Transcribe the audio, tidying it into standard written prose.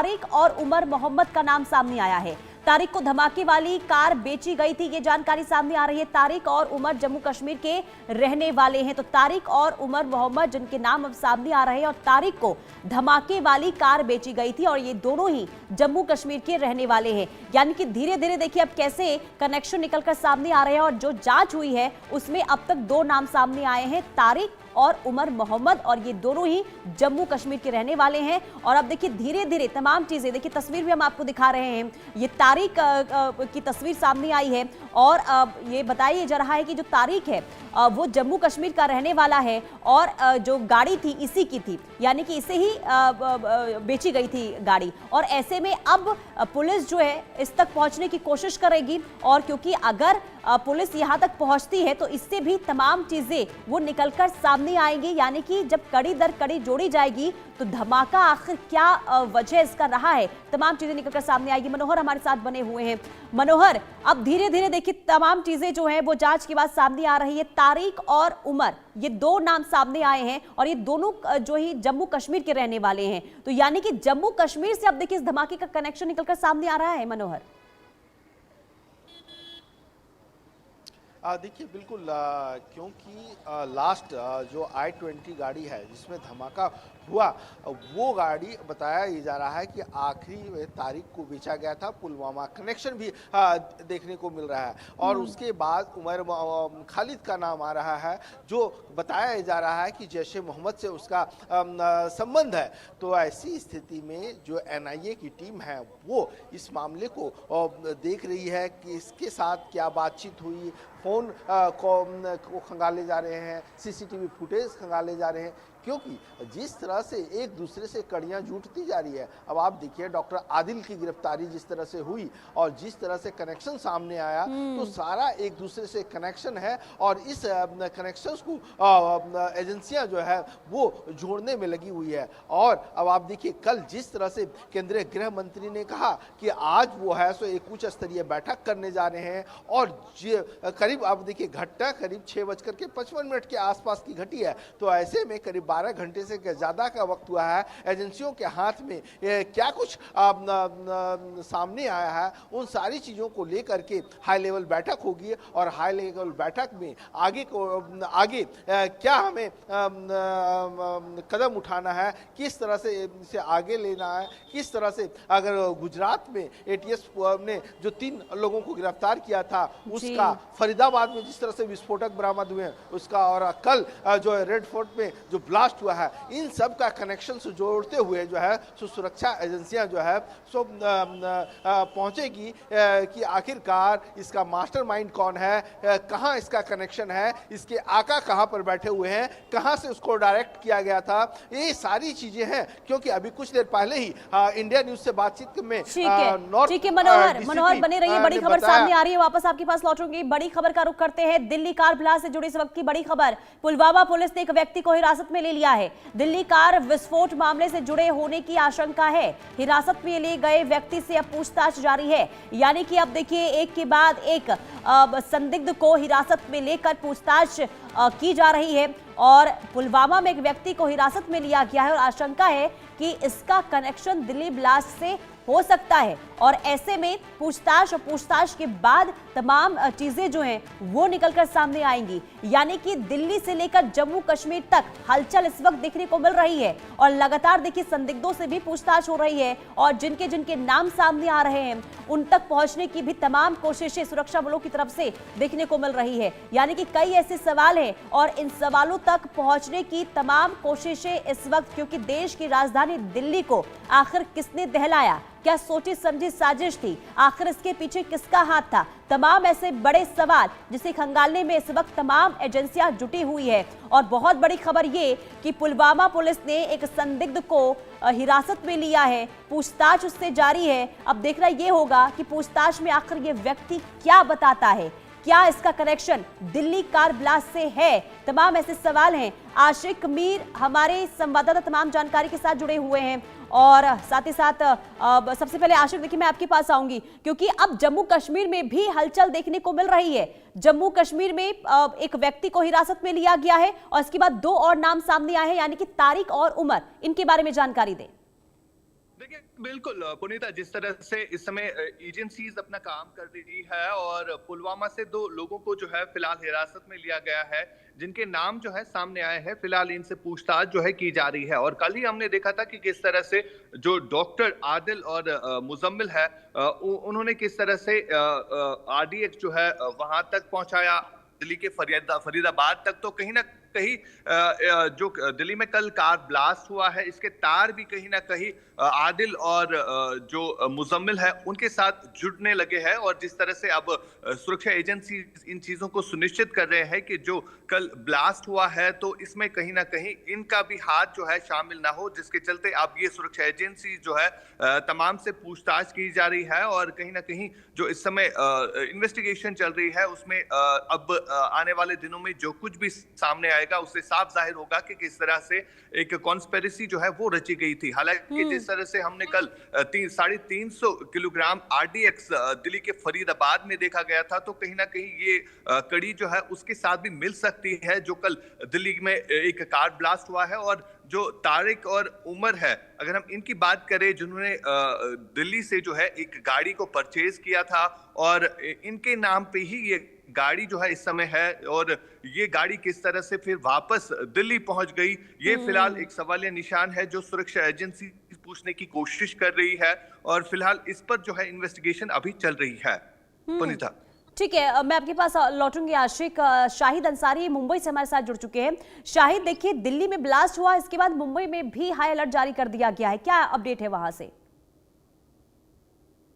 तारिक और उमर मोहम्मद का नाम सामने आया है। तारिक को धमाके वाली कार बेची गई थी, ये जानकारी सामने आ रही है। तारिक और उमर जम्मू कश्मीर के रहने वाले हैं। तो तारिक और उमर मोहम्मद जिनके नाम अब सामने आ रहे हैं, और तारिक को धमाके वाली कार बेची गई थी और ये दोनों ही जम्मू कश्मीर के रहने वाले हैं। यानी कि धीरे धीरे देखिए अब कैसे कनेक्शन निकलकर सामने आ रहे हैं। और जो जांच हुई है उसमें अब तक दो नाम सामने आए हैं, तारिक और उमर मोहम्मद, और ये दोनों ही जम्मू कश्मीर के रहने वाले हैं। और अब देखिए धीरे धीरे तमाम चीजें, देखिए तस्वीर भी हम आपको दिखा रहे हैं, ये तारिक की तस्वीर सामने आई है। और ये बताया जा रहा है कि जो तारिक है वो जम्मू कश्मीर का रहने वाला है और जो गाड़ी थी इसी की थी, यानी कि इसे ही बेची गई थी गाड़ी। और ऐसे में अब पुलिस जो है इस तक पहुंचने की कोशिश करेगी, और क्योंकि अगर पुलिस यहां तक पहुंचती है तो इससे भी तमाम चीजें वो निकलकर सामने आएंगी। यानी कि जब कड़ी दर कड़ी जोड़ी जाएगी तो धमाका आखिर क्या वजह इसका रहा है, तमाम चीजें निकलकर सामने आएगी। मनोहर हमारे साथ बने हुए हैं। मनोहर, अब धीरे धीरे देखिए तमाम चीजें जो है वो जांच के बाद सामने आ रही है। तारिक और उमर, ये दो नाम सामने आए हैं और ये दोनों जो ही जम्मू कश्मीर के रहने वाले हैं। तो यानी कि जम्मू कश्मीर से अब देखिए इस धमाके का कनेक्शन निकलकर सामने आ रहा है। मनोहर, देखिए बिल्कुल, क्योंकि लास्ट जो I-20 गाड़ी है जिसमें धमाका हुआ, वो गाड़ी बताया ये जा रहा है कि आखिरी तारीख को बेचा गया था। पुलवामा कनेक्शन भी देखने को मिल रहा है। और उसके बाद उमर खालिद का नाम आ रहा है, जो बताया जा रहा है कि जैश ए मोहम्मद से उसका संबंध है। तो ऐसी स्थिति में जो NIA की टीम है वो इस मामले को देख रही है कि इसके साथ क्या बातचीत हुई, फोन को खंगाले जा रहे हैं, CCTV फुटेज खंगाले जा रहे हैं, क्योंकि जिस तरह से एक दूसरे से कड़ियां जुटती जा रही है। अब आप देखिए डॉक्टर आदिल की गिरफ्तारी जिस तरह से हुई और जिस तरह से कनेक्शन सामने आया, तो सारा एक दूसरे से कनेक्शन है। और इस कनेक्शंस को एजेंसियां जो है वो जोड़ने में लगी हुई है। और अब आप देखिए कल जिस तरह से केंद्रीय गृह मंत्री ने कहा कि आज वो है सो एक उच्च स्तरीय बैठक करने जा रहे हैं, और करीब आप देखिए घटना करीब 6:55 के आसपास की घटी है। तो ऐसे में करीब 12 घंटे से ज़्यादा का वक्त हुआ है। एजेंसियों के हाथ में क्या कुछ सामने आया है, उन सारी चीज़ों को लेकर के हाई लेवल बैठक होगी। और हाई लेवल बैठक में आगे क्या हमें कदम उठाना है, किस तरह से इसे आगे लेना है, किस तरह से अगर गुजरात में ATS ने जो 3 लोगों को गिरफ्तार किया था उसका, फरीदाबाद में जिस तरह से विस्फोटक बरामद हुए हैं उसका, और कल जो है रेड फोर्ट में जो ब्लास्ट हुआ है, इन सब का कनेक्शन से जोड़ते हुए जो है सो सुरक्षा एजेंसियां जो है सो पहुंचेगी कि आखिरकार इसका मास्टरमाइंड कौन है, कहां इसका कनेक्शन है, इसके आका कहां पर बैठे हुए हैं, कहां से उसको डायरेक्ट किया गया था, ये सारी चीजें हैं। क्योंकि अभी कुछ देर पहले ही इंडिया न्यूज से बातचीत में ठीक है मनोहर बने रहिए, बड़ी खबर सामने आ रही है, वापस आपके पास लौटूंगी। बड़ी खबर का रुख करते हैं, दिल्ली कार ब्लास्ट से जुड़ी इस वक्त की बड़ी खबर। पुलवामा पुलिस ने एक व्यक्ति को हिरासत में ले लिया है। दिल्ली कार विस्फोट मामले से जुड़े होने की आशंका है। हिरासत में ले गए व्यक्ति से अब पूछताछ जारी है। यानी कि अब देखिए एक के बाद एक संदिग्ध को हिरासत में लेकर पूछताछ की जा रही है। और पुलवामा में एक व्यक्ति को हिरासत में लिया गया है और आशंका है कि इसका कनेक्शन दिल्ली ब्लास्ट से हो सकता है। और ऐसे में पूछताछ के बाद तमाम चीजें जो हैं वो निकलकर सामने आएंगी। यानी कि दिल्ली से लेकर जम्मू कश्मीर तक हलचल इस वक्त देखने को मिल रही है और लगातार देखिए संदिग्धों से भी पूछताछ हो रही है और जिनके जिनके नाम सामने आ रहे हैं उन तक पहुंचने की भी तमाम कोशिशें सुरक्षा बलों की तरफ से देखने को मिल रही है। यानी कि कई ऐसे सवाल हैं और इन सवालों तक पहुंचने की तमाम कोशिशें इस वक्त, क्योंकि देश की राजधानी दिल्ली को आखिर किसने दहलाया, क्या सोची समझी साजिश थी, आखिर इसके पीछे किसका हाथ था, तमाम ऐसे बड़े सवाल जिसे खंगालने में इस वक्त तमाम एजेंसियां जुटी हुई है। और बहुत बड़ी खबर ये कि पुलवामा पुलिस ने एक संदिग्ध को हिरासत में लिया है, पूछताछ उससे जारी है। अब देखना यह होगा कि पूछताछ में आखिर ये व्यक्ति क्या बताता है, क्या इसका कनेक्शन दिल्ली कार ब्लास्ट से है, तमाम ऐसे सवाल हैं। आशिक मीर हमारे संवाददाता तमाम जानकारी के साथ जुड़े हुए हैं और साथ ही साथ सबसे पहले आशिक देखिए मैं आपके पास आऊंगी क्योंकि अब जम्मू कश्मीर में भी हलचल देखने को मिल रही है। जम्मू कश्मीर में एक व्यक्ति को हिरासत में लिया गया है और इसके बाद 2 और नाम सामने आए हैं, यानी कि तारिक और उमर। इनके बारे में जानकारी दें। देखिए बिल्कुल पुनीता, जिस तरह से इस समय एजेंसीज अपना काम कर रही है और पुलवामा से 2 लोगों को जो है फिलहाल हिरासत में लिया गया है, जिनके नाम जो है सामने आए हैं। फिलहाल इनसे पूछताछ जो है की जा रही है और कल ही हमने देखा था कि किस तरह से जो डॉक्टर आदिल और मुजम्मिल है, उन्होंने किस तरह से आरडीएक्स जो है वहां तक पहुंचाया, दिल्ली के फरीदाबाद तक। तो कहीं ना कहीं जो दिल्ली में कल कार ब्लास्ट हुआ है, इसके तार भी कहीं ना कहीं आदिल और जो मुजम्मिल है उनके साथ जुड़ने लगे हैं। और जिस तरह से अब सुरक्षा एजेंसी इन चीजों को सुनिश्चित कर रहे हैं कि जो कल ब्लास्ट हुआ है तो इसमें कहीं ना कहीं इनका भी हाथ जो है शामिल ना हो, जिसके चलते अब ये सुरक्षा एजेंसी जो है तमाम से पूछताछ की जा रही है। और कहीं ना कहीं जो इस समय इन्वेस्टिगेशन चल रही है उसमें अब आने वाले दिनों में जो कुछ भी सामने आएगा उससे साफ जाहिर होगा कि किस तरह से एक कॉन्स्पिरेसी जो है वो रची गई थी। हालांकि जिस तरह से हमने कल 350 किलोग्राम आरडीएक्स दिल्ली के फरीदाबाद में देखा गया था, तो कहीं ना कहीं ये कड़ी जो है उसके साथ भी मिल सकती है जो कल दिल्ली में एक कार ब्लास्ट हुआ है। और जो तारिक और उमर है, अगर हम इनकी बात करें, जिन्होंने दिल्ली से जो है एक गाड़ी को परचेज किया था और इनके नाम पे ही ये गाड़ी जो है इस समय है, और ये गाड़ी किस तरह से फिर वापस दिल्ली पहुंच गई, ये फिलहाल एक सवालिया निशान है जो सुरक्षा एजेंसी पूछने की कोशिश कर रही है। और फिलहाल इस पर जो है इन्वेस्टिगेशन अभी चल रही है। पुनीता, ठीक है, मैं आपके पास लौटूंगी। आशिक, शाहिद अंसारी मुंबई से हमारे साथ जुड़ चुके हैं। शाहिद, देखिए दिल्ली में ब्लास्ट हुआ, इसके बाद मुंबई में भी हाई अलर्ट जारी कर दिया गया है, क्या अपडेट है वहां से?